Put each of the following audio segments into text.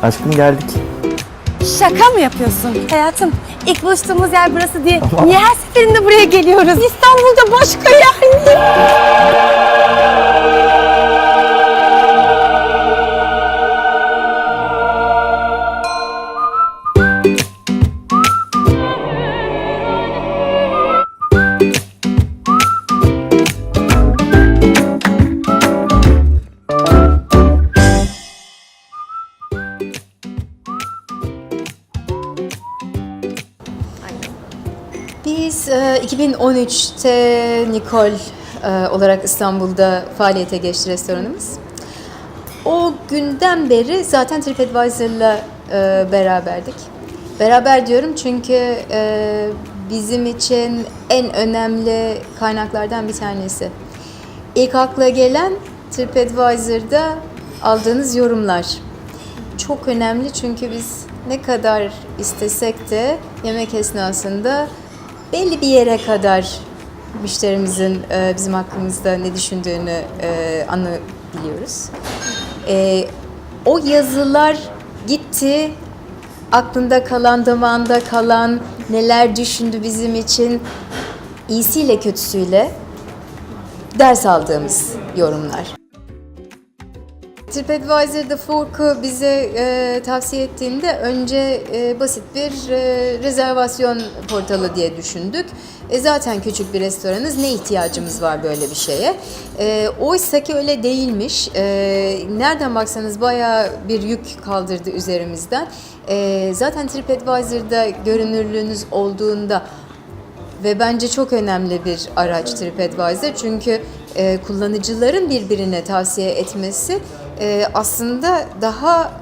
Aşkım geldik. Şaka mı yapıyorsun? Hayatım, ilk buluştuğumuz yer burası diye niye her seferinde buraya geliyoruz? İstanbul'da başka yer mi? Biz 2013'te Nicole olarak İstanbul'da faaliyete geçti restoranımız. O günden beri zaten TripAdvisor'la beraberdik. Beraber diyorum çünkü bizim için en önemli kaynaklardan bir tanesi. İlk akla gelen TripAdvisor'da aldığınız yorumlar. Çok önemli çünkü biz ne kadar istesek de yemek esnasında belli bir yere kadar müşterimizin bizim hakkımızda ne düşündüğünü anlayabiliyoruz. O yazılar gitti, aklında kalan, damağında kalan, neler düşündü bizim için, iyisiyle kötüsüyle ders aldığımız yorumlar. TripAdvisor The Fork'u bize tavsiye ettiğinde önce basit bir rezervasyon portalı diye düşündük. Zaten küçük bir restoranız, ne ihtiyacımız var böyle bir şeye? Oysa ki öyle değilmiş. Nereden baksanız bayağı bir yük kaldırdı üzerimizden. Zaten TripAdvisor'da görünürlüğünüz olduğunda ve bence çok önemli bir araç TripAdvisor çünkü kullanıcıların birbirine tavsiye etmesi aslında daha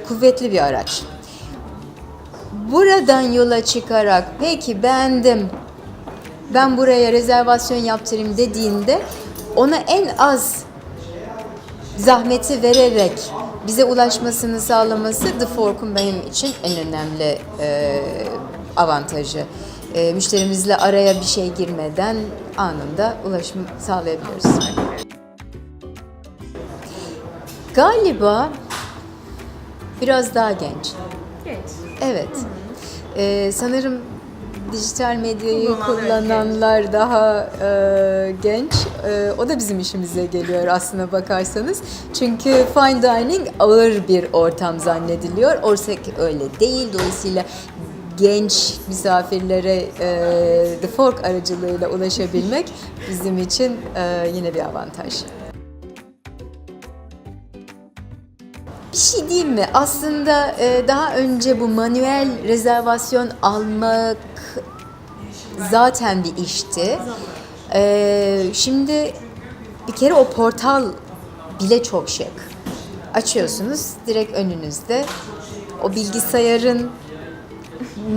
kuvvetli bir araç. Buradan yola çıkarak peki beğendim, ben buraya rezervasyon yaptırayım dediğinde ona en az zahmeti vererek bize ulaşmasını sağlaması The Fork'un benim için en önemli avantajı. Müşterimizle araya bir şey girmeden anında ulaşım sağlayabiliyoruz. Galiba biraz daha genç. Genç. Evet. Sanırım dijital medyayı kullananlar daha genç. O da bizim işimize geliyor aslına bakarsanız. Çünkü fine dining ağır bir ortam zannediliyor. Oysa ki öyle değil. Dolayısıyla genç misafirlere The Fork aracılığıyla ulaşabilmek bizim için yine bir avantaj. Bir şey diyeyim mi? Aslında daha önce bu manuel rezervasyon almak zaten bir işti. Şimdi bir kere o portal bile çok şık. Açıyorsunuz, direkt önünüzde. O bilgisayarın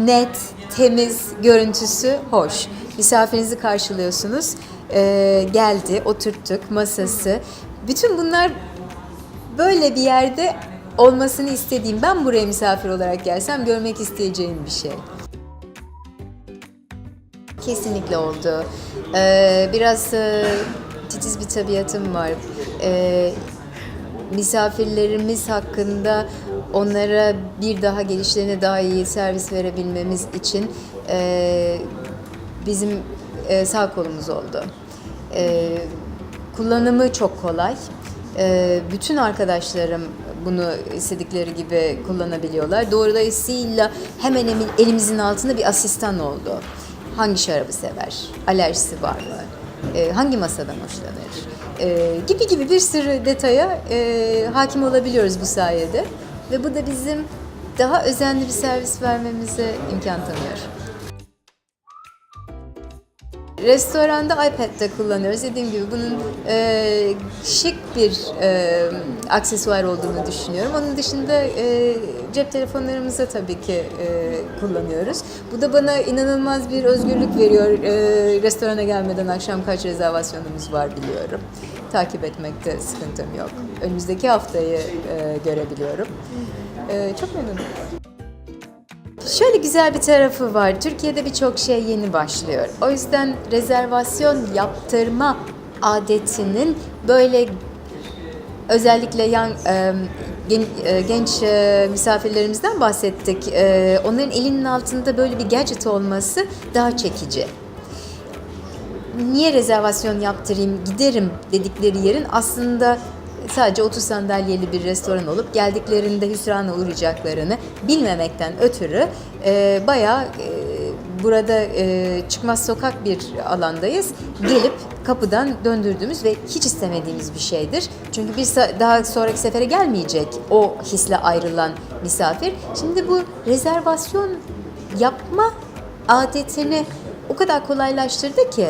net, temiz görüntüsü hoş. Misafirinizi karşılıyorsunuz. Geldi, oturttuk, masası. Bütün bunlar böyle bir yerde olmasını istediğim, ben buraya misafir olarak gelsem görmek isteyeceğim bir şey. Kesinlikle oldu. Biraz titiz bir tabiatım var. Misafirlerimiz hakkında onlara bir daha gelişlerine daha iyi servis verebilmemiz için bizim sağ kolumuz oldu. Kullanımı çok kolay. Bütün arkadaşlarım bunu istedikleri gibi kullanabiliyorlar. Dolayısıyla hemen elimizin altında bir asistan oldu. Hangi şarabı sever? Alerjisi var mı? Hangi masadan hoşlanır? Gibi bir sürü detaya hakim olabiliyoruz bu sayede. Ve bu da bizim daha özenli bir servis vermemize imkan tanıyor. Restoranda iPad'de kullanıyoruz. Dediğim gibi bunun şık bir aksesuar olduğunu düşünüyorum. Onun dışında cep telefonlarımızı tabii ki kullanıyoruz. Bu da bana inanılmaz bir özgürlük veriyor. Restorana gelmeden akşam kaç rezervasyonumuz var biliyorum. Takip etmekte sıkıntım yok. Önümüzdeki haftayı görebiliyorum. Çok memnunum. Şöyle güzel bir tarafı var. Türkiye'de birçok şey yeni başlıyor. O yüzden rezervasyon yaptırma adetinin böyle özellikle genç misafirlerimizden bahsettik. Onların elinin altında böyle bir gadget olması daha çekici. Niye rezervasyon yaptırayım, giderim dedikleri yerin aslında sadece 30 sandalyeli bir restoran olup geldiklerinde hüsrana uğrayacaklarını bilmemekten ötürü bayağı burada çıkmaz sokak bir alandayız. Gelip kapıdan döndürdüğümüz ve hiç istemediğimiz bir şeydir. Çünkü bir daha sonraki sefere gelmeyecek o hisle ayrılan misafir. Şimdi bu rezervasyon yapma adetini o kadar kolaylaştırdı ki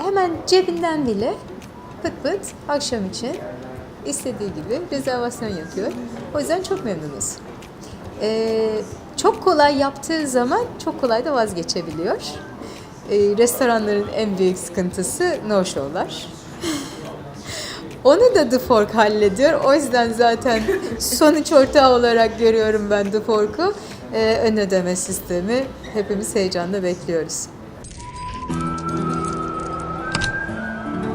hemen cebinden bile pıt pıt akşam için istediği gibi rezervasyon yapıyor. O yüzden çok memnunuz. Çok kolay yaptığı zaman çok kolay da vazgeçebiliyor. Restoranların en büyük sıkıntısı no-show'lar. Onu da The Fork hallediyor. O yüzden zaten sonuç ortağı olarak görüyorum ben The Fork'u. Ön ödeme sistemi hepimiz heyecanla bekliyoruz.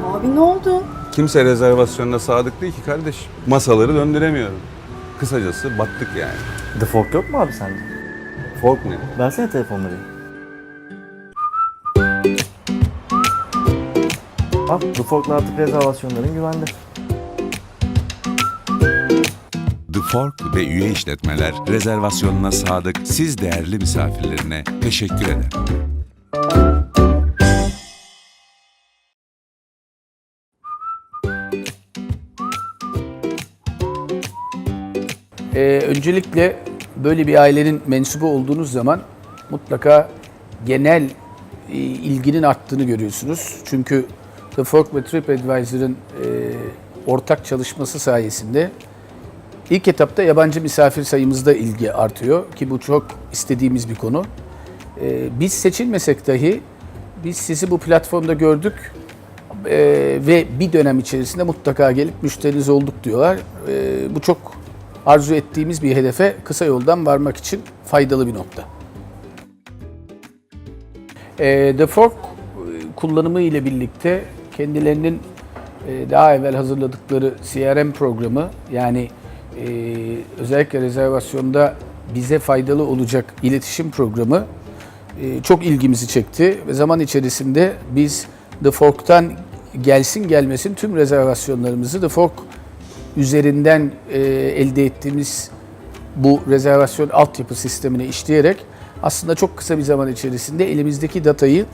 Abi ne oldu? Kimse rezervasyonuna sadık değil ki kardeş. Masaları döndüremiyorum. Kısacası battık yani. The Fork yok mu abi sende? Fork ne? Versene telefonları. Bak The Fork'la artık rezervasyonların güvende. The Fork ve üye işletmeler rezervasyonuna sadık, siz değerli misafirlerine teşekkür eder. Öncelikle böyle bir ailenin mensubu olduğunuz zaman mutlaka genel ilginin arttığını görüyorsunuz. Çünkü The Fork ve TripAdvisor'ın ortak çalışması sayesinde ilk etapta yabancı misafir sayımızda ilgi artıyor ki bu çok istediğimiz bir konu. Biz seçilmesek dahi biz sizi bu platformda gördük ve bir dönem içerisinde mutlaka gelip müşteriniz olduk diyorlar. Bu çok arzu ettiğimiz bir hedefe kısa yoldan varmak için faydalı bir nokta. The Fork kullanımı ile birlikte kendilerinin daha evvel hazırladıkları CRM programı, yani özellikle rezervasyonda bize faydalı olacak iletişim programı çok ilgimizi çekti ve zaman içerisinde biz The Fork'tan gelsin gelmesin tüm rezervasyonlarımızı The Fork üzerinden elde ettiğimiz bu rezervasyon altyapı sistemine işleyerek aslında çok kısa bir zaman içerisinde elimizdeki datayı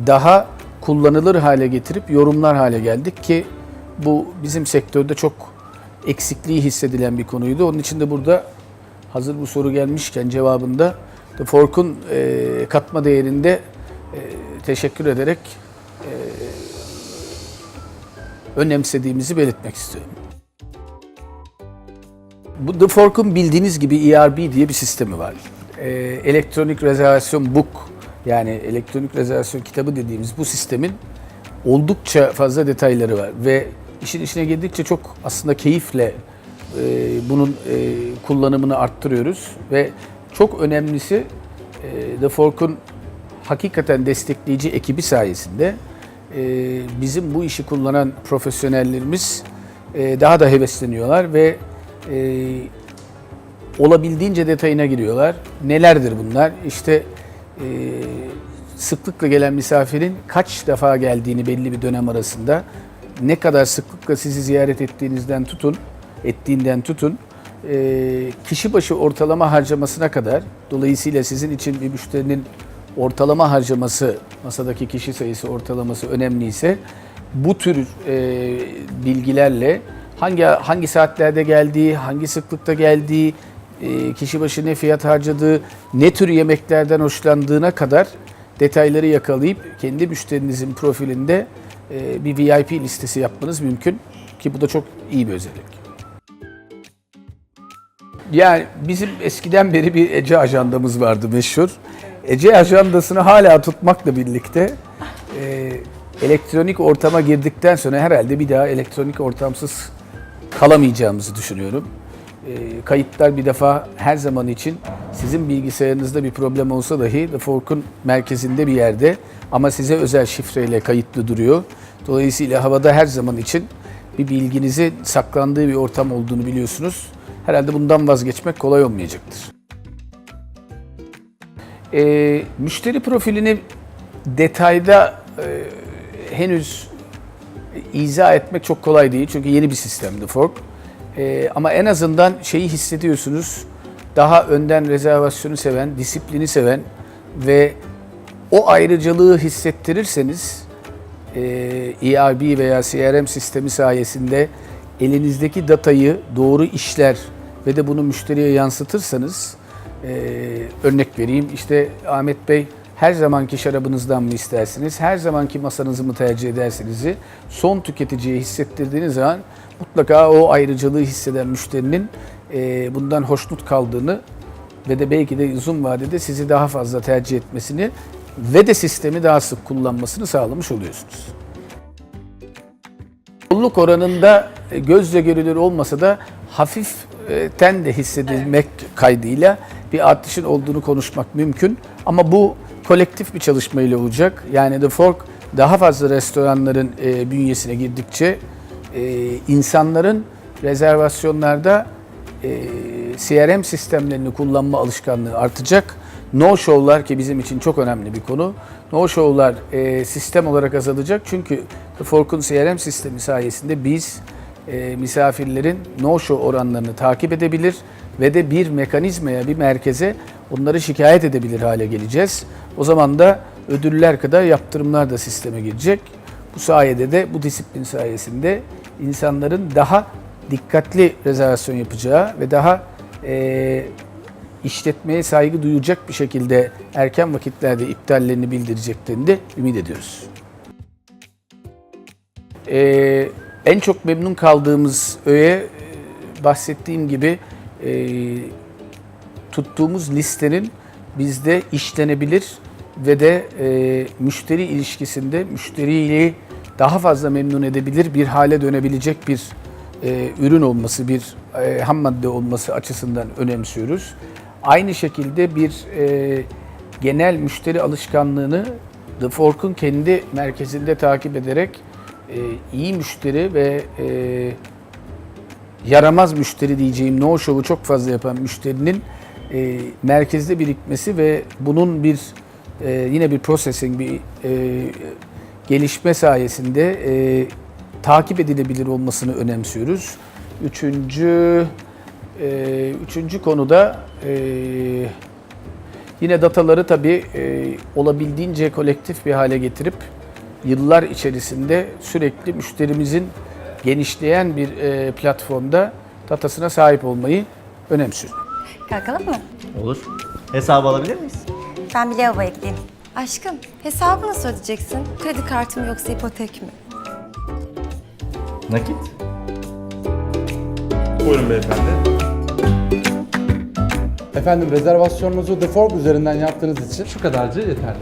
daha kullanılır hale getirip yorumlar hale geldik ki bu bizim sektörde çok eksikliği hissedilen bir konuydu. Onun için de burada hazır bu soru gelmişken cevabında The Fork'un katma değerinde teşekkür ederek önemsediğimizi belirtmek istiyorum. Bu The Fork'un bildiğiniz gibi ERB diye bir sistemi var. Elektronik rezervasyon book, yani elektronik rezervasyon kitabı dediğimiz bu sistemin oldukça fazla detayları var ve işin içine girdikçe çok aslında keyifle bunun kullanımını arttırıyoruz ve çok önemlisi The Fork'un hakikaten destekleyici ekibi sayesinde bizim bu işi kullanan profesyonellerimiz daha da hevesleniyorlar ve olabildiğince detayına giriyorlar. Nelerdir bunlar? İşte sıklıkla gelen misafirin kaç defa geldiğini belli bir dönem arasında, ne kadar sıklıkla sizi ziyaret ettiğinizden tutun, kişi başı ortalama harcamasına kadar, dolayısıyla sizin için bir müşterinin ortalama harcaması, masadaki kişi sayısı ortalaması önemliyse, bu tür bilgilerle hangi saatlerde geldiği, hangi sıklıkta geldiği, kişi başı ne fiyat harcadığı, ne tür yemeklerden hoşlandığına kadar detayları yakalayıp kendi müşterinizin profilinde bir VIP listesi yapmanız mümkün ki bu da çok iyi bir özellik. Yani bizim eskiden beri bir Ece ajandamız vardı meşhur. Ece ajandasını hala tutmakla birlikte elektronik ortama girdikten sonra herhalde bir daha elektronik ortamsız kalamayacağımızı düşünüyorum. Kayıtlar bir defa her zaman için sizin bilgisayarınızda bir problem olsa dahi The Fork'un merkezinde bir yerde ama size özel şifreyle kayıtlı duruyor. Dolayısıyla havada her zaman için bir bilginizin saklandığı bir ortam olduğunu biliyorsunuz. Herhalde bundan vazgeçmek kolay olmayacaktır. Müşteri profilini detayda henüz izah etmek çok kolay değil. Çünkü yeni bir sistem The Fork. Ama en azından şeyi hissediyorsunuz. Daha önden rezervasyonu seven, disiplini seven ve o ayrıcalığı hissettirirseniz ERP veya CRM sistemi sayesinde elinizdeki datayı doğru işler ve de bunu müşteriye yansıtırsanız, örnek vereyim, işte Ahmet Bey her zamanki şarabınızdan mı istersiniz, her zamanki masanızı mı tercih edersinizi son tüketiciye hissettirdiğiniz zaman mutlaka o ayrıcalığı hisseden müşterinin bundan hoşnut kaldığını ve de belki de uzun vadede sizi daha fazla tercih etmesini ve de sistemi daha sık kullanmasını sağlamış oluyorsunuz. Yolluk oranında gözle görülür olmasa da hafiften de hissedilmek kaydıyla bir artışın olduğunu konuşmak mümkün. Ama bu kolektif bir çalışmayla olacak. Yani The Fork daha fazla restoranların bünyesine girdikçe insanların rezervasyonlarda CRM sistemlerini kullanma alışkanlığı artacak. No-show'lar ki bizim için çok önemli bir konu. No-show'lar sistem olarak azalacak. Çünkü The Fork'un CRM sistemi sayesinde biz misafirlerin no-show oranlarını takip edebilir ve de bir mekanizmaya, bir merkeze onları şikayet edebilir hale geleceğiz. O zaman da ödüller kadar yaptırımlar da sisteme girecek. Bu sayede de, bu disiplin sayesinde insanların daha dikkatli rezervasyon yapacağı ve daha işletmeye saygı duyacak bir şekilde erken vakitlerde iptallerini bildireceklerini de ümit ediyoruz. En çok memnun kaldığımız öğe, bahsettiğim gibi tuttuğumuz listenin bizde işlenebilir ve de müşteri ilişkisinde müşteriyi daha fazla memnun edebilir bir hale dönebilecek bir ürün olması, bir ham madde olması açısından önemsiyoruz. Aynı şekilde bir genel müşteri alışkanlığını The Fork'un kendi merkezinde takip ederek iyi müşteri ve yaramaz müşteri diyeceğim, no-show'u çok fazla yapan müşterinin merkezde birikmesi ve bunun bir yine bir processing, bir gelişme sayesinde takip edilebilir olmasını önemsiyoruz. Üçüncü konuda yine dataları tabii olabildiğince kolektif bir hale getirip yıllar içerisinde sürekli müşterimizin genişleyen bir platformda datasına sahip olmayı önemsiyoruz. Kalkalım mı? Olur. Hesabı alabilir miyiz? Ben bir lavaboya gideyim. Aşkım, hesabı nasıl ödeyeceksin? Kredi kartı mı yoksa ipotek mi? Nakit. Buyurun beyefendi. Efendim rezervasyonunuzu The Fork üzerinden yaptığınız için şu kadarcık yeterli.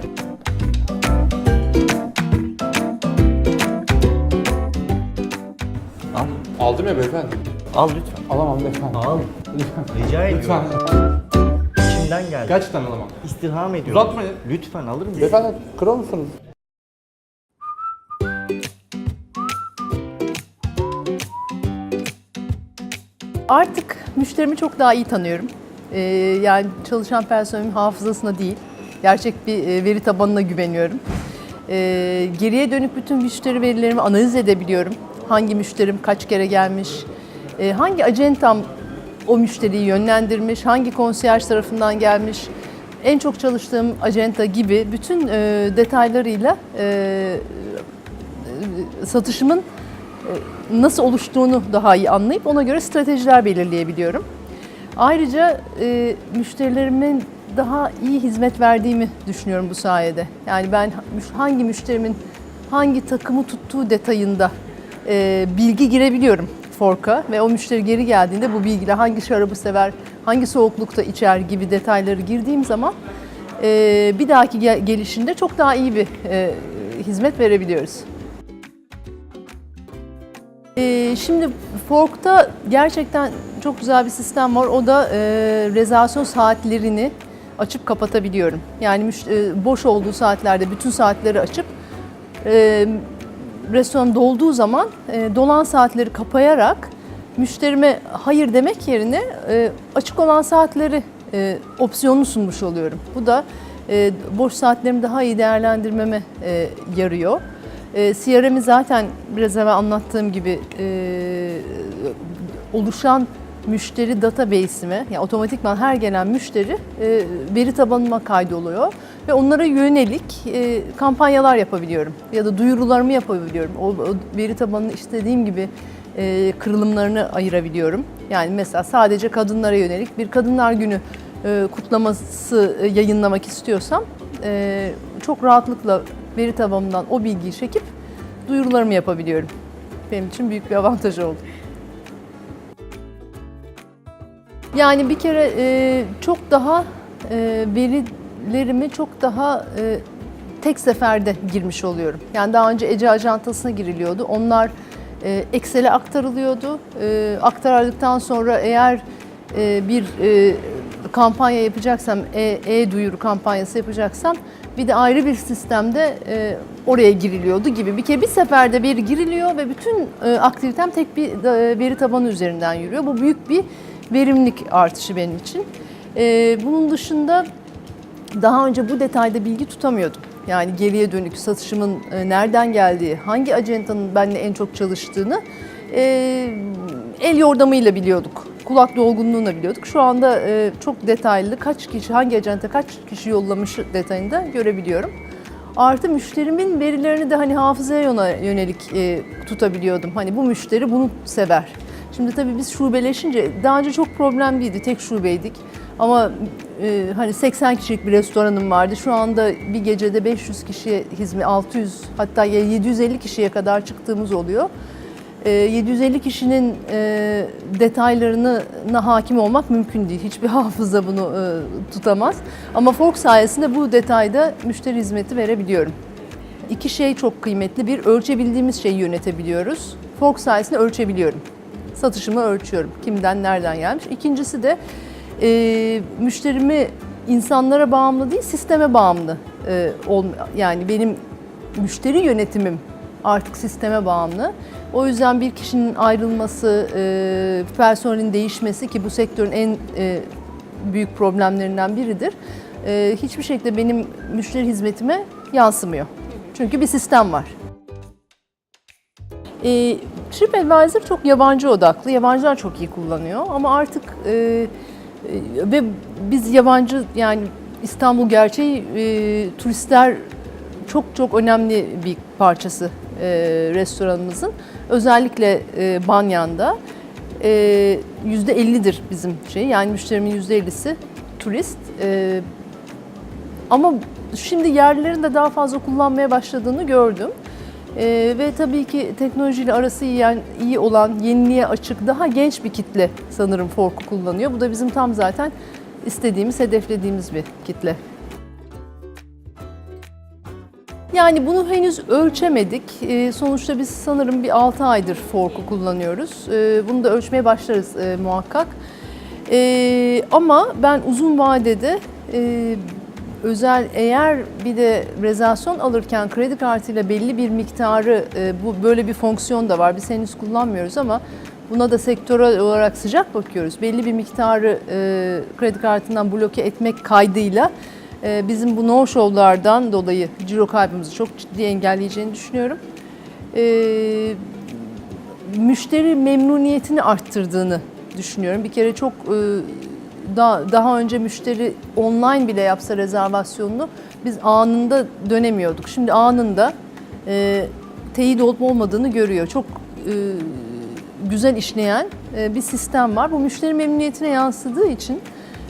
Al. Aldım ya beyefendi. Al lütfen. Alamam beyefendi. Al. Lütfen. Rica Lütfen. ediyorum. İçimden geldi. Gerçekten alamam. İstirham ediyorum. Uzatmayın. Lütfen alır mısın? Beyefendi kırar mısınız? Artık müşterimi çok daha iyi tanıyorum. Yani çalışan personelimin hafızasına değil, gerçek bir veri tabanına güveniyorum. Geriye dönük bütün müşteri verilerimi analiz edebiliyorum. Hangi müşterim kaç kere gelmiş, hangi acentam o müşteriyi yönlendirmiş, hangi konsiyerj tarafından gelmiş, en çok çalıştığım acenta gibi bütün detaylarıyla satışımın nasıl oluştuğunu daha iyi anlayıp ona göre stratejiler belirleyebiliyorum. Ayrıca müşterilerimin daha iyi hizmet verdiğimi düşünüyorum bu sayede. Yani ben hangi müşterimin hangi takımı tuttuğu detayında bilgi girebiliyorum Fork'a ve o müşteri geri geldiğinde bu bilgiyle hangi şarabı sever, hangi soğuklukta içer gibi detayları girdiğim zaman bir dahaki gelişinde çok daha iyi bir hizmet verebiliyoruz. Şimdi Fork'ta gerçekten çok güzel bir sistem var. O da rezervasyon saatlerini açıp kapatabiliyorum. Yani boş olduğu saatlerde bütün saatleri açıp restoran dolduğu zaman dolan saatleri kapayarak müşterime hayır demek yerine açık olan saatleri opsiyonunu sunmuş oluyorum. Bu da boş saatlerimi daha iyi değerlendirmeme yarıyor. CRM'i zaten biraz evvel anlattığım gibi oluşan müşteri database'ime, yani otomatikman her gelen müşteri veri tabanıma kaydoluyor ve onlara yönelik kampanyalar yapabiliyorum ya da duyurularımı yapabiliyorum. O veri tabanını istediğim gibi kırılımlarını ayırabiliyorum. Yani mesela sadece kadınlara yönelik bir Kadınlar Günü kutlaması yayınlamak istiyorsam çok rahatlıkla veri tabanından o bilgiyi çekip duyurularımı yapabiliyorum. Benim için büyük bir avantaj oldu. Yani bir kere çok daha verilerimi çok daha tek seferde girmiş oluyorum. Yani daha önce Ece Ajantası'na giriliyordu. Onlar Excel'e aktarılıyordu. Aktarıldıktan sonra eğer bir kampanya yapacaksam, e-duyuru kampanyası yapacaksam bir de ayrı bir sistemde oraya giriliyordu gibi. Bir kere bir seferde veri giriliyor ve bütün aktivitem tek bir veri tabanı üzerinden yürüyor. Bu büyük bir verimlilik artışı benim için. Bunun dışında daha önce bu detayda bilgi tutamıyordum. Yani geriye dönük satışımın nereden geldiği, hangi ajantanın benimle en çok çalıştığını el yordamıyla biliyorduk. Kulak dolgunluğuyla biliyorduk. Şu anda çok detaylı kaç kişi, hangi ajanta kaç kişi yollamış detayını da görebiliyorum. Artı müşterimin verilerini de hani hafızaya yönelik tutabiliyordum. Hani bu müşteri bunu sever. Şimdi tabii biz şubeleşince daha önce çok problem değildi. Tek şubeydik. Ama hani 80 kişilik bir restoranım vardı. Şu anda bir gecede 500 kişiye hizmet, 600 hatta 750 kişiye kadar çıktığımız oluyor. 750 kişinin detaylarına hakim olmak mümkün değil. Hiçbir hafıza bunu tutamaz. Ama Fork sayesinde bu detayda müşteri hizmeti verebiliyorum. İki şey çok kıymetli. Bir, ölçebildiğimiz şeyi yönetebiliyoruz. Fork sayesinde ölçebiliyorum. Satışımı ölçüyorum. Kimden, nereden gelmiş. İkincisi de müşterimi insanlara bağımlı değil, sisteme bağımlı. Yani benim müşteri yönetimim artık sisteme bağımlı. O yüzden bir kişinin ayrılması, personelin değişmesi ki bu sektörün en büyük problemlerinden biridir. Hiçbir şekilde benim müşteri hizmetime yansımıyor. Çünkü bir sistem var. TripAdvisor çok yabancı odaklı, yabancılar çok iyi kullanıyor ama artık ve biz yabancı yani İstanbul gerçeği turistler çok önemli bir parçası restoranımızın. Özellikle Banyan'da %50'dir bizim şey yani müşterimin %50'si turist. Ama şimdi yerlilerin de daha fazla kullanmaya başladığını gördüm. Ve tabii ki teknolojiyle arası iyi olan, yeniliğe açık, daha genç bir kitle sanırım Fork'u kullanıyor. Bu da bizim tam zaten istediğimiz, hedeflediğimiz bir kitle. Yani bunu henüz ölçemedik. Sonuçta biz sanırım bir 6 aydır Fork'u kullanıyoruz. Bunu da ölçmeye başlarız muhakkak. Ama ben uzun vadede eğer bir de rezervasyon alırken kredi kartıyla belli bir miktarı, böyle bir fonksiyon da var. Biz henüz kullanmıyoruz ama buna da sektörel olarak sıcak bakıyoruz. Belli bir miktarı kredi kartından bloke etmek kaydıyla bizim bu no-show'lardan dolayı ciro kaybımızı çok ciddi engelleyeceğini düşünüyorum. Müşteri memnuniyetini arttırdığını düşünüyorum. Bir kere çok daha önce müşteri online bile yapsa rezervasyonunu biz anında dönemiyorduk. Şimdi anında teyit olup olmadığını görüyor. Çok güzel işleyen bir sistem var. Bu müşteri memnuniyetine yansıdığı için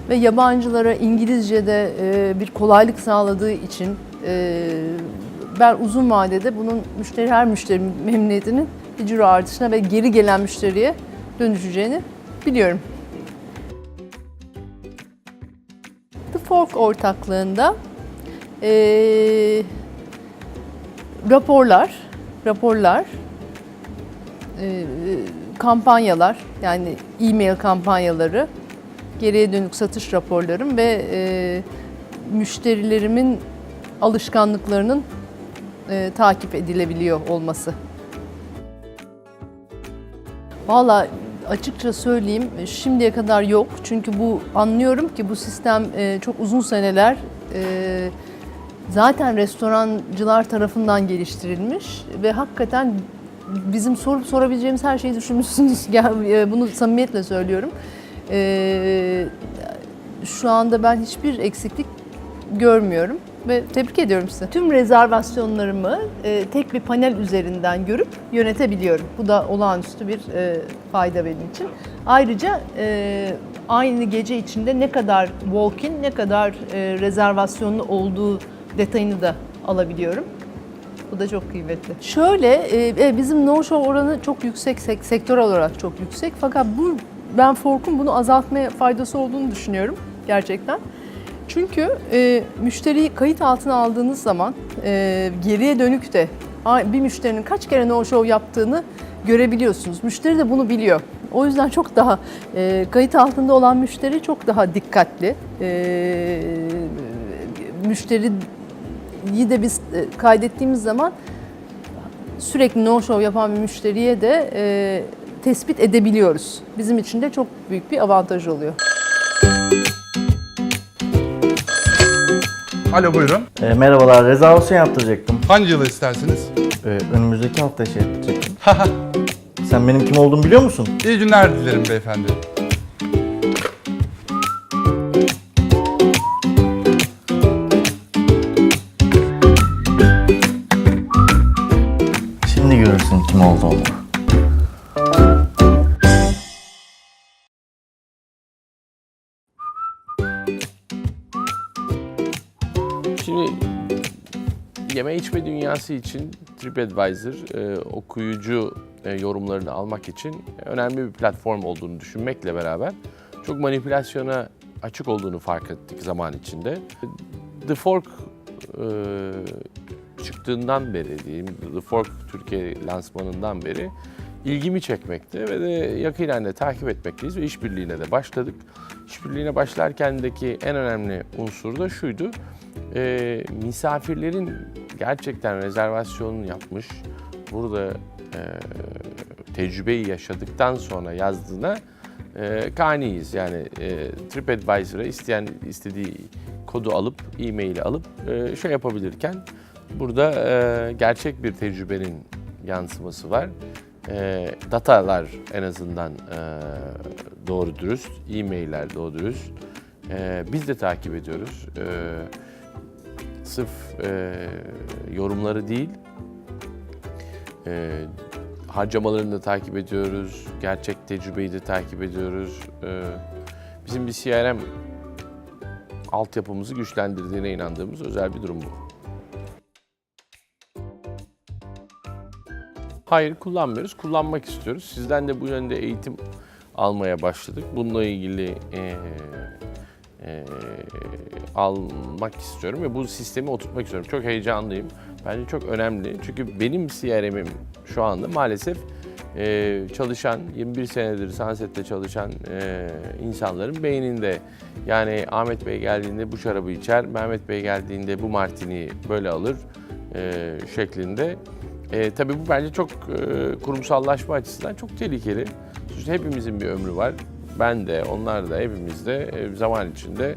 ve yabancılara İngilizce'de bir kolaylık sağladığı için ben uzun vadede bunun her müşteri memnuniyetinin bir ciro artışına ve geri gelen müşteriye dönüşeceğini biliyorum. The Fork ortaklığında raporlar, kampanyalar yani e-mail kampanyaları, geriye dönük satış raporlarım ve müşterilerimin alışkanlıklarının takip edilebiliyor olması Valla açıkça söyleyeyim şimdiye kadar yok. Çünkü bu anlıyorum ki bu sistem çok uzun seneler zaten restorancılar tarafından geliştirilmiş ve hakikaten bizim sorup sorabileceğimiz her şeyi düşünmüşsünüz. Bunu samimiyetle söylüyorum. Şu anda ben hiçbir eksiklik görmüyorum ve tebrik ediyorum sizi. Tüm rezervasyonlarımı tek bir panel üzerinden görüp yönetebiliyorum. Bu da olağanüstü bir fayda benim için. Ayrıca aynı gece içinde ne kadar walk-in, ne kadar rezervasyonlu olduğu detayını da alabiliyorum. Bu da çok kıymetli. Şöyle, bizim no-show oranı çok yüksek, sektör olarak çok yüksek. Fakat ben Fork'un bunu azaltmaya faydası olduğunu düşünüyorum gerçekten. Çünkü müşteriyi kayıt altına aldığınız zaman geriye dönük de bir müşterinin kaç kere no-show yaptığını görebiliyorsunuz. Müşteri de bunu biliyor. O yüzden çok daha kayıt altında olan müşteri çok daha dikkatli. Müşteriyi de biz kaydettiğimiz zaman sürekli no-show yapan bir müşteriye de tespit edebiliyoruz. Bizim için de çok büyük bir avantaj oluyor. Alo buyurun. Merhabalar, rezervasyon yaptıracaktım. Hangi yılı istersiniz? Önümüzdeki hafta yapacaktım. Sen benim kim olduğumu biliyor musun? İyi günler dilerim beyefendi. Şimdi görürsün kim olduğumu. Şimdi yeme içme dünyası için TripAdvisor okuyucu yorumlarını almak için önemli bir platform olduğunu düşünmekle beraber çok manipülasyona açık olduğunu fark ettik zaman içinde. The Fork çıktığından beri diyeyim, The Fork Türkiye lansmanından beri ilgimi çekmekte ve de yakinen de takip etmekteyiz ve işbirliğine de başladık. İşbirliğine başlarkendeki en önemli unsur da şuydu. Misafirlerin gerçekten rezervasyonunu yapmış, burada tecrübeyi yaşadıktan sonra yazdığına kaniyiz. Yani TripAdvisor'a istediği kodu alıp, e-maili alıp şey yapabilirken burada gerçek bir tecrübenin yansıması var. Datalar en azından doğru dürüst, e-mailler doğru dürüst. Biz de takip ediyoruz. Sırf yorumları değil, harcamalarını da takip ediyoruz, gerçek tecrübeyi de takip ediyoruz. Bizim bir CRM altyapımızı güçlendirdiğine inandığımız özel bir durum bu. Hayır, kullanmıyoruz, kullanmak istiyoruz. Sizden de bu yönde eğitim almaya başladık. Bununla ilgili almak istiyorum ve bu sistemi oturtmak istiyorum. Çok heyecanlıyım. Bence çok önemli. Çünkü benim CRM'im şu anda maalesef çalışan, 21 senedir Sunset'te çalışan insanların beyninde. Yani Ahmet Bey geldiğinde bu şarabı içer, Mehmet Bey geldiğinde bu martini böyle alır şeklinde. Tabii bu bence çok kurumsallaşma açısından çok tehlikeli. Çünkü hepimizin bir ömrü var. Ben de, onlar da, hepimiz de zaman içinde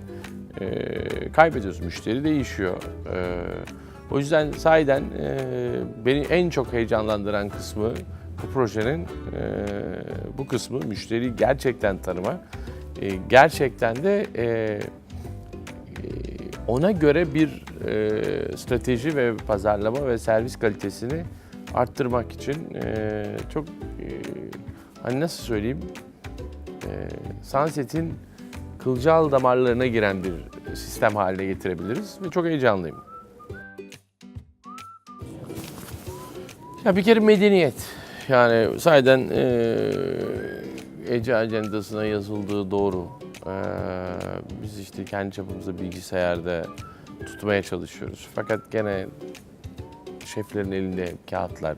kaybediyoruz. Müşteri değişiyor. O yüzden sahiden beni en çok heyecanlandıran kısmı bu projenin bu kısmı müşteriyi gerçekten tanıma. Gerçekten de ona göre bir strateji ve pazarlama ve servis kalitesini arttırmak için çok hani nasıl söyleyeyim, Sunset'in kılcal damarlarına giren bir sistem haline getirebiliriz ve çok heyecanlıyım. Ya bir kere medeniyet. Yani sahiden Ece ajandasına yazıldığı doğru. Biz işte kendi çapımızda bilgisayarda tutmaya çalışıyoruz. Fakat gene şeflerin elinde kağıtlar.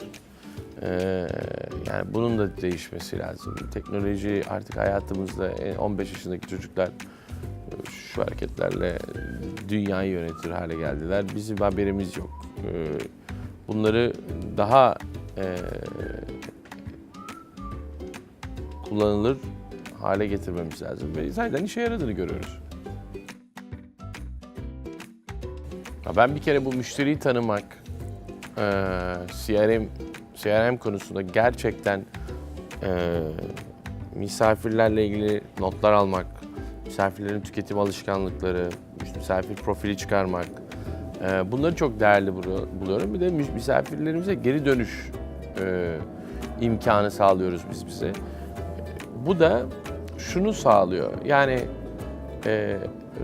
Yani bunun da değişmesi lazım. Teknoloji artık hayatımızda 15 yaşındaki çocuklar şu hareketlerle dünyayı yönetir hale geldiler. Bizim haberimiz yok. Bunları daha kullanılır hale getirmemiz lazım ve zaten işe yaradığını görüyoruz. Ben bir kere bu müşteriyi tanımak, CRM konusunda gerçekten misafirlerle ilgili notlar almak, misafirlerin tüketim alışkanlıkları, misafir profili çıkarmak, bunları çok değerli buluyorum. Bir de misafirlerimize geri dönüş imkanı sağlıyoruz biz bize. Bu da şunu sağlıyor, yani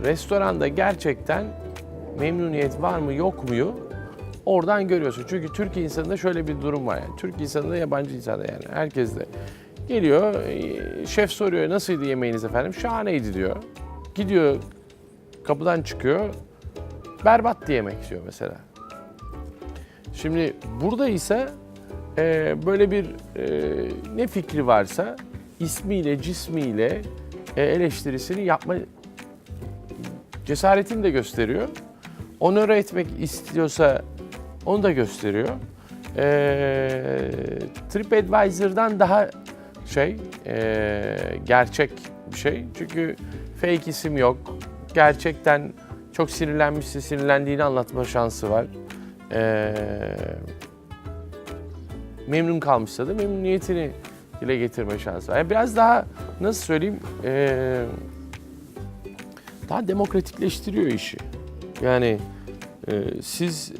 restoranda gerçekten memnuniyet var mı yok muyu oradan görüyorsun. Çünkü Türk insanında şöyle bir durum var. Yani Türk insanında, yabancı insanda, yani herkes de geliyor, şef soruyor nasıldı yemeğiniz efendim? Şahaneydi diyor. Gidiyor, kapıdan çıkıyor, berbattı yemek diyor mesela. Şimdi burada ise böyle bir ne fikri varsa ismiyle, cismiyle eleştirisini yapma cesaretini de gösteriyor. Onore etmek istiyorsa onu da gösteriyor. TripAdvisor'dan daha gerçek bir şey. Çünkü fake isim yok. Gerçekten çok sinirlenmişse sinirlendiğini anlatma şansı var. Memnun kalmışsa da memnuniyetini dile getirme şansı var. Yani biraz daha, nasıl söyleyeyim, daha demokratikleştiriyor işi. Yani siz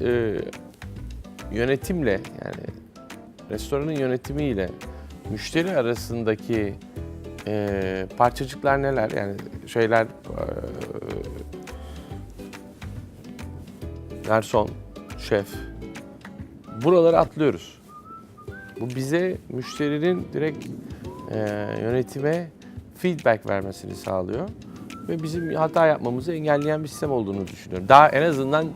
yönetimle, yani restoranın yönetimiyle müşteri arasındaki parçacıklar neler? Yani şeyler, garson, şef, buraları atlıyoruz. Bu bize müşterinin direkt yönetime feedback vermesini sağlıyor ve bizim hata yapmamızı engelleyen bir sistem olduğunu düşünüyorum. Daha en azından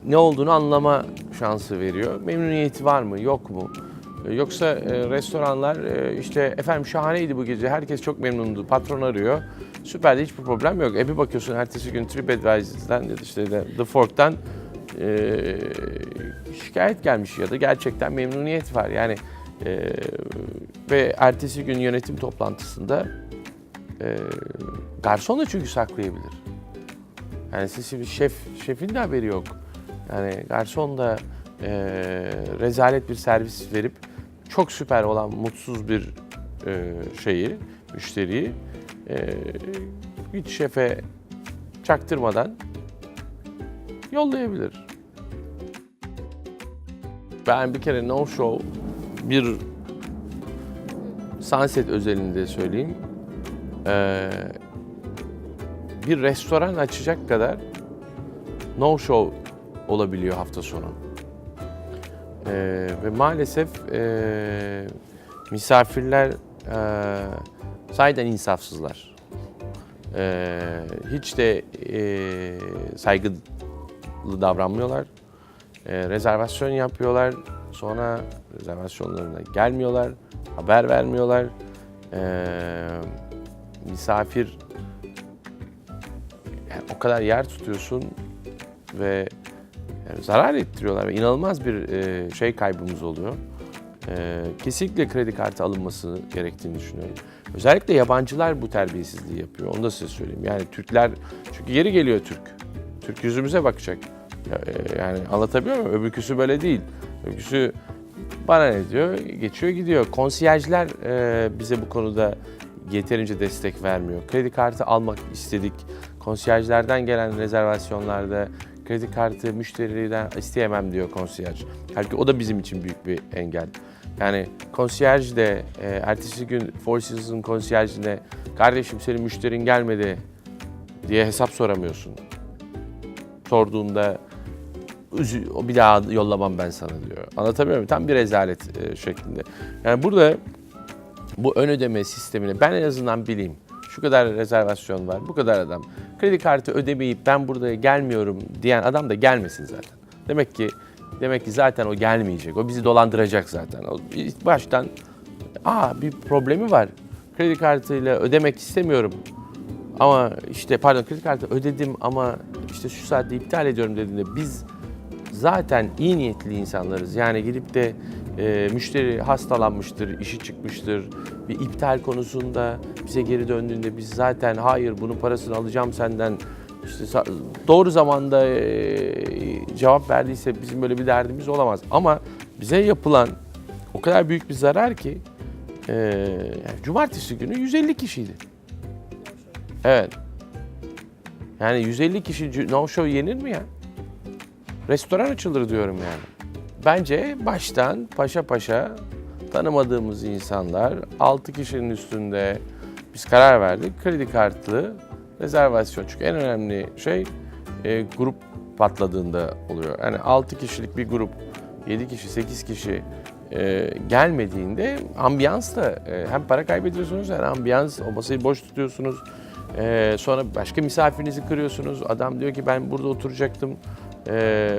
ne olduğunu anlama şansı veriyor. Memnuniyeti var mı, yok mu? Yoksa restoranlar işte efendim şahaneydi bu gece, herkes çok memnundu, patron arıyor. Süper de hiçbir problem yok. Bir bakıyorsun ertesi gün TripAdvisor'dan ya da işte The Fork'tan şikayet gelmiş ya da gerçekten memnuniyet var. Yani ve ertesi gün yönetim toplantısında garson da çünkü saklayabilir. Yani siz şimdi şefin de haberi yok. Yani garson da rezalet bir servis verip çok süper olan mutsuz bir müşteriyi hiç şefe çaktırmadan yollayabilir. Ben bir kere No Show, bir Sunset özelinde söyleyeyim, bir restoran açacak kadar No Show olabiliyor hafta sonu. Ve maalesef misafirler sahiden insafsızlar. Hiç de saygılı davranmıyorlar. Rezervasyon yapıyorlar, sonra rezervasyonlarına gelmiyorlar, haber vermiyorlar. Misafir, yani o kadar yer tutuyorsun ve yani zarar ettiriyorlar ve inanılmaz bir kaybımız oluyor. Kesinlikle kredi kartı alınması gerektiğini düşünüyorum. Özellikle yabancılar bu terbiyesizliği yapıyor. Onu da size söyleyeyim. Yani Türkler, çünkü yeri geliyor Türk. Türk yüzümüze bakacak. Yani anlatabiliyor muyum? Öbürküsü böyle değil. Öbürküsü bana ne diyor? Geçiyor gidiyor. Konsiyerjler bize bu konuda yeterince destek vermiyor. Kredi kartı almak istedik. Konsiyerjlerden gelen rezervasyonlarda kredi kartı müşteriden isteyemem diyor konsiyerj. Halbuki o da bizim için büyük bir engel. Yani konsiyerj de ertesi gün Four Seasons'ın konsiyerjine kardeşim senin müşterin gelmedi diye hesap soramıyorsun. Sorduğunda bir daha yollamam ben sana diyor. Anlatabiliyor muyum? Tam bir rezalet şeklinde. Yani burada bu ön ödeme sistemini ben en azından bileyim. Şu kadar rezervasyon var, bu kadar adam. Kredi kartı ödemeyip ben burada gelmiyorum diyen adam da gelmesin zaten. Demek ki zaten o gelmeyecek. O bizi dolandıracak zaten. O baştan bir problemi var. Kredi kartıyla ödemek istemiyorum. Ama işte kredi kartı ödedim ama işte şu saatte iptal ediyorum dediğinde biz zaten iyi niyetli insanlarız. Yani gidip de müşteri hastalanmıştır, işi çıkmıştır, bir iptal konusunda bize geri döndüğünde biz zaten hayır bunun parasını alacağım senden işte doğru zamanda cevap verdiyse bizim böyle bir derdimiz olamaz. Ama bize yapılan o kadar büyük bir zarar ki yani cumartesi günü 150 kişiydi. Evet. Yani 150 kişi no show yenir mi ya? Restoran açılır diyorum yani. Bence baştan paşa paşa tanımadığımız insanlar 6 kişinin üstünde biz karar verdik. Kredi kartlı rezervasyon. Çünkü en önemli şey grup patladığında oluyor. Yani 6 kişilik bir grup, 7 kişi, 8 kişi gelmediğinde ambiyansla hem para kaybediyorsunuz hem ambiyans, o masayı boş tutuyorsunuz. Sonra başka misafirinizi kırıyorsunuz. Adam diyor ki ben burada oturacaktım.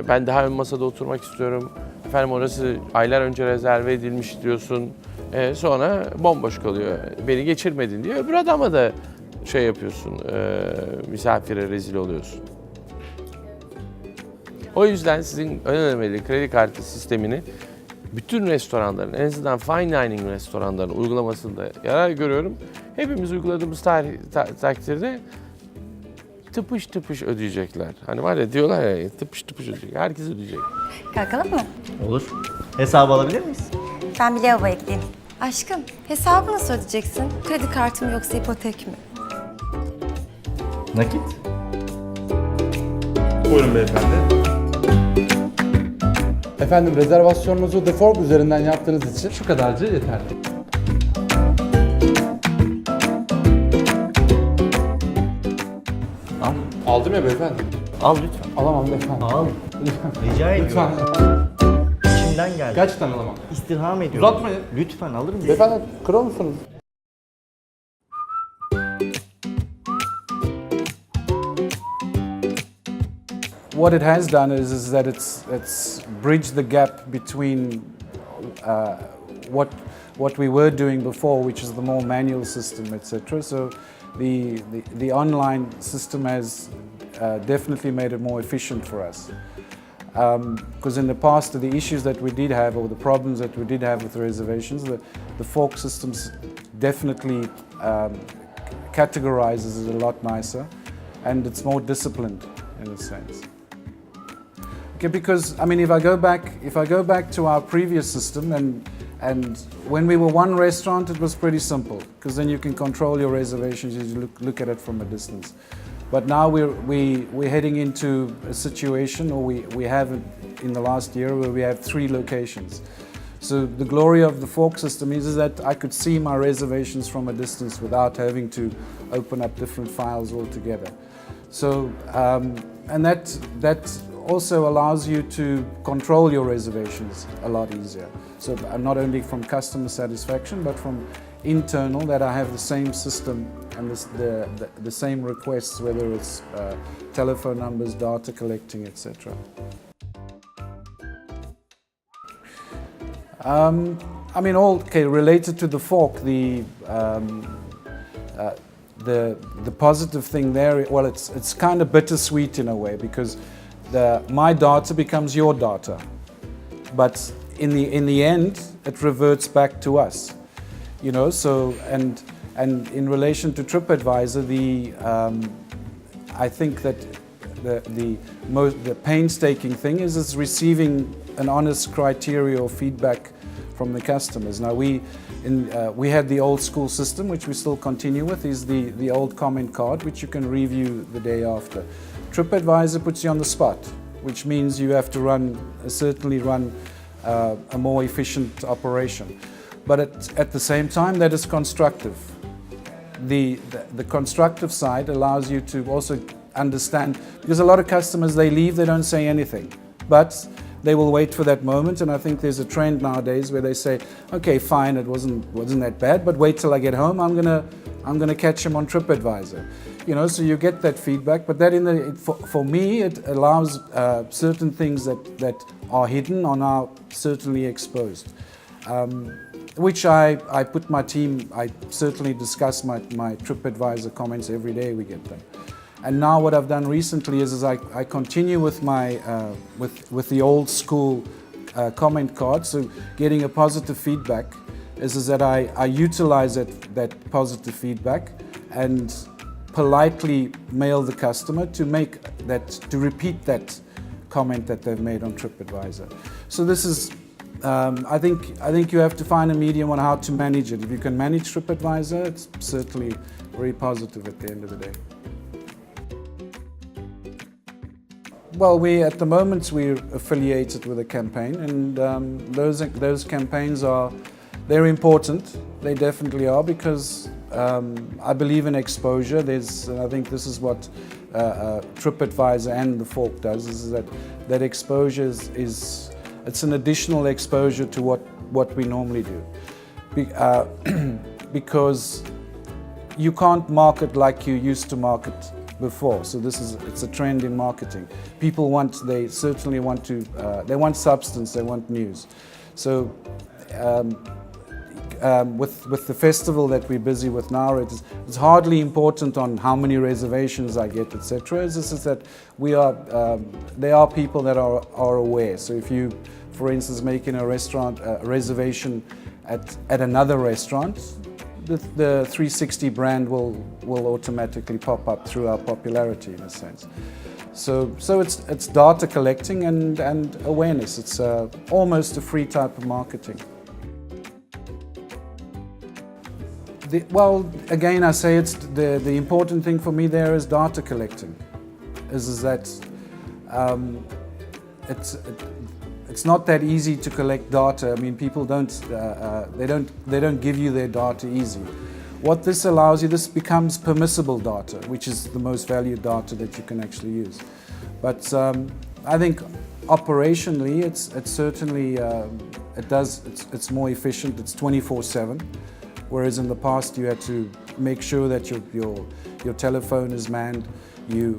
Ben daha ön masada oturmak istiyorum. Efendim orası aylar önce rezerve edilmiş diyorsun. Sonra bomboş kalıyor. Beni geçirmedin diyor. Öbür adama da şey yapıyorsun. Misafire rezil oluyorsun. O yüzden sizin önemli kredi kartı sistemini bütün restoranların, en azından fine dining restoranların uygulamasında yarar görüyorum. Hepimiz uyguladığımız takdirde tıpış tıpış ödeyecekler. Hani var ya diyorlar ya tıpış tıpış ödeyecek. Herkes ödeyecek. Kalkalım mı? Olur. Hesabı alabilir miyiz? Ben bir lavabo ekleyeyim. Aşkım, hesabı nasıl ödeyeceksin? Kredi kartı mı yoksa ipotek mi? Nakit. Buyurun beyefendi. Efendim rezervasyonunuzu The Fork üzerinden yaptığınız için şu kadarcı yeterli. Al. Aldım ya beyefendi. Al lütfen. Alamam beyefendi. Al. Rica ediyorum. Lütfen. İçimden geldi. Gerçekten alamam. İstirham ediyorum. Uzatmayın. Lütfen alır mısın? Beyefendi kırır mısınız? What it has done is that it's bridged the gap between what we were doing before, which is the more manual system, etc. So the online system has definitely made it more efficient for us. Because in the past, the issues that we did have, or the problems that we did have with the reservations, the Fork systems definitely categorizes it a lot nicer, and it's more disciplined in a sense. Okay, because I mean, if I go back to our previous system, and when we were one restaurant, it was pretty simple, because then you can control your reservations, you look at it from a distance. But now we're heading into a situation, or we have in the last year, where we have 3 locations. So the glory of the Fork system is that I could see my reservations from a distance without having to open up different files altogether. So and that also allows you to control your reservations a lot easier. So not only from customer satisfaction, but from internal, that I have the same system and the same requests, whether it's telephone numbers, data collecting, etc. I mean, related to the Fork, the positive thing there, well, it's kind of bittersweet in a way, because my data becomes your data, but in the end, it reverts back to us, you know. So and in relation to TripAdvisor, I think that the painstaking thing is receiving an honest criteria or feedback from the customers. Now we had the old school system, which we still continue with, is the old comment card, which you can review the day after. TripAdvisor puts you on the spot, which means you have to certainly run a more efficient operation. But at the same time, that is constructive. The constructive side allows you to also understand, because a lot of customers, they leave, they don't say anything, but they will wait for that moment. And I think there's a trend nowadays where they say, okay, fine, it wasn't that bad, but wait till I get home, I'm gonna catch him on TripAdvisor. You know, so you get that feedback, but that for me, it allows certain things that are hidden are now certainly exposed. Which I put my team, I certainly discuss my TripAdvisor comments every day we get them. And now what I've done recently is I continue with my with the old school comment card, so getting a positive feedback, is that I utilize that positive feedback and politely mail the customer to repeat that comment that they've made on TripAdvisor. So this is, I think you have to find a medium on how to manage it. If you can manage TripAdvisor, it's certainly very positive at the end of the day. Well, at the moment we're affiliated with a campaign, and those campaigns they're important. They definitely are, because I believe in exposure. I think this is what TripAdvisor and the Fork does, is that exposure it's an additional exposure to what we normally do, because you can't market like you used to market before. So it's a trend in marketing. People they certainly want to, they want substance, they want news. So with the festival that we're busy with now, it's hardly important on how many reservations I get, etc. It's just that there are people that are aware. So if you, for instance, making a reservation at another restaurant, the 360 brand will automatically pop up through our popularity, in a sense. So it's data collecting and awareness. It's almost a free type of marketing. Well, again, I say it's the important thing for me there is data collecting. Is that it's not that easy to collect data. I mean, people they don't give you their data easy. What this allows you, this becomes permissible data, which is the most valued data that you can actually use. But I think operationally, it's certainly it's more efficient. It's 24/7. Whereas in the past you had to make sure that your telephone is manned. You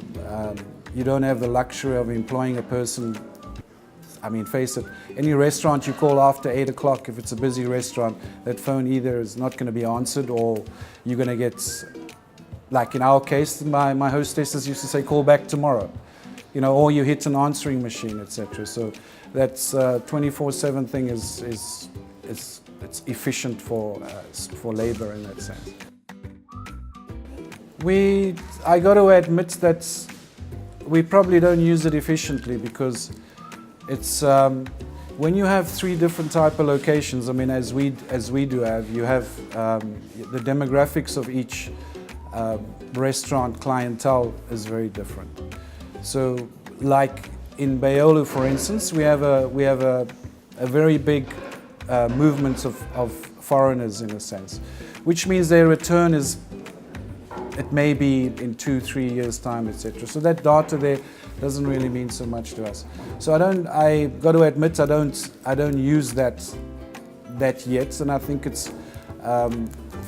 don't have the luxury of employing a person. I mean, face it, any restaurant you call after 8 o'clock, if it's a busy restaurant, that phone either is not going to be answered, or you're going to get, like in our case, my hostesses used to say, call back tomorrow, or you hit an answering machine, etc. So that's 24/7 thing it's efficient for labor in that sense. I got to admit that we probably don't use it efficiently, because it's when you have 3 different type of locations. I mean, as we do have, you have the demographics of each restaurant clientele is very different. So, like in Baiolo, for instance, we have a very big movements of foreigners, in a sense, which means their return it may be in 2-3 years time, etc. So that data there doesn't really mean so much to us. So I got to admit, I don't use that yet, and I think it's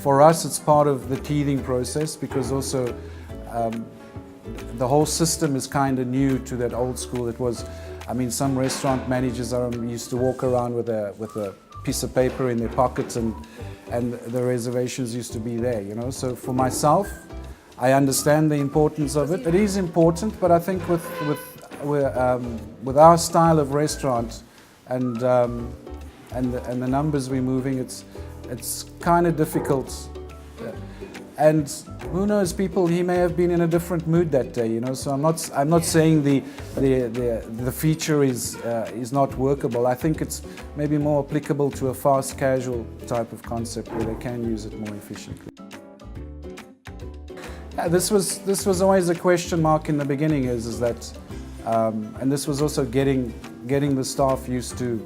for us it's part of the teething process, because also the whole system is kind of new to that old school. It was, I mean, some restaurant managers used to walk around with a piece of paper in their pockets, and the reservations used to be there, So for myself, I understand the importance of it. It is important, but I think with our style of restaurant and the numbers we're moving, it's kind of difficult. And who knows, he may have been in a different mood that day, So I'm not saying the feature is not workable. I think it's maybe more applicable to a fast casual type of concept where they can use it more efficiently. Yeah, this was always a question mark in the beginning. Is that, and this was also getting the staff used to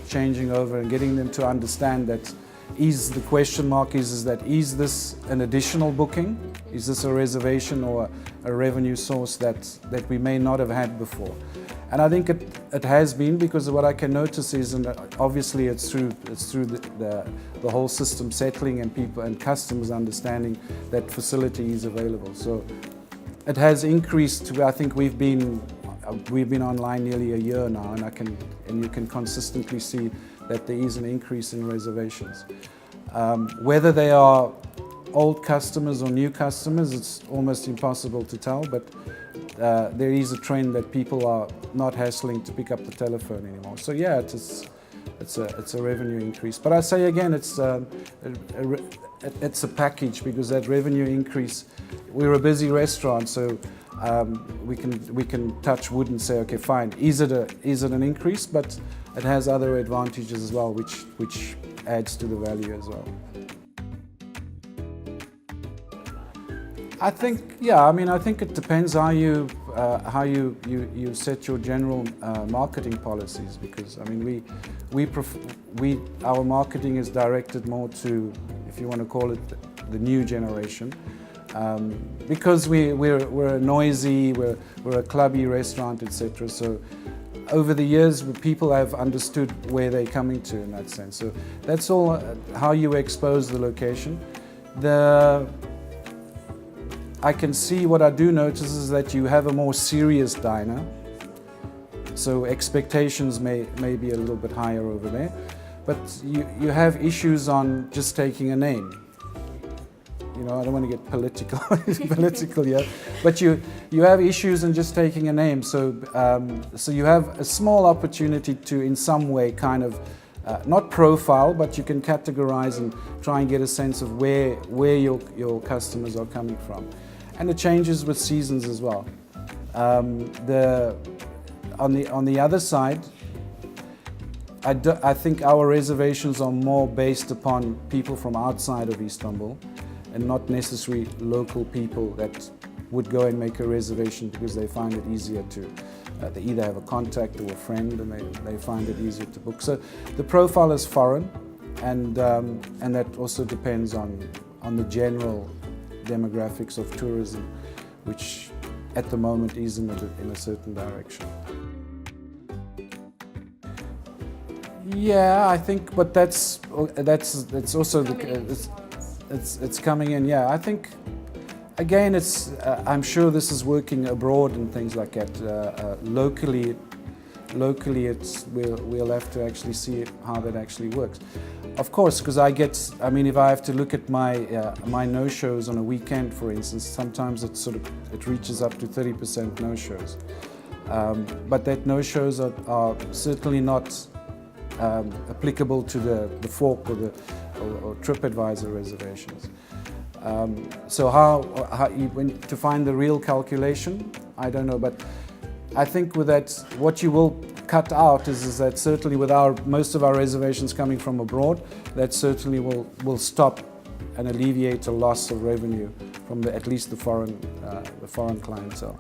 changing over and getting them to understand that. The question mark is this an additional booking? Is this a reservation or a revenue source that we may not have had before? And I think it has been, because what I can notice is, and obviously it's through the whole system settling and people and customers understanding that facility is available. So it has increased. I think we've been online nearly a year now, and you can consistently see that there is an increase in reservations. Whether they are old customers or new customers, it's almost impossible to tell, but there is a trend that people are not hassling to pick up the telephone anymore. So yeah, it's a revenue increase. But I say again, it's a package, because that revenue increase, we're a busy restaurant, so we can touch wood and say, okay, fine, is it an increase? But it has other advantages as well, which adds to the value as well. I think, yeah, I mean, I think it depends how you set your general marketing policies, because I mean, our marketing is directed more to, if you want to call it, the new generation, because we're noisy, we're a clubby restaurant, etc. So over the years, people have understood where they're coming to in that sense. So that's all how you expose the location. I can see, what I do notice is that you have a more serious diner, so expectations may be a little bit higher over there, but you have issues on just taking a name. You know, I don't want to get political yet, but you have issues in just taking a name. So so you have a small opportunity to, in some way, kind of not profile, but you can categorize and try and get a sense of where your customers are coming from. And it changes with seasons as well. On the other side, I think our reservations are more based upon people from outside of Istanbul, and not necessarily local people that would go and make a reservation because they find it easier to. They either have a contact or a friend, and they find it easier to book. So the profile is foreign, and that also depends on the general demographics of tourism, which at the moment is in a certain direction. Yeah, I think, but that's also it's coming in. Yeah, I think again, I'm sure this is working abroad and things like that. Locally, we'll have to actually see how that actually works. Of course, because I mean, if I have to look at my no-shows on a weekend, for instance, sometimes it reaches up to 30% no-shows. But that no-shows are certainly not applicable to the Fork or TripAdvisor reservations. So to find the real calculation, I don't know, but I think with that, what you will cut out is that certainly with most of our reservations coming from abroad, that certainly will stop and alleviate a loss of revenue from at least the foreign clientele.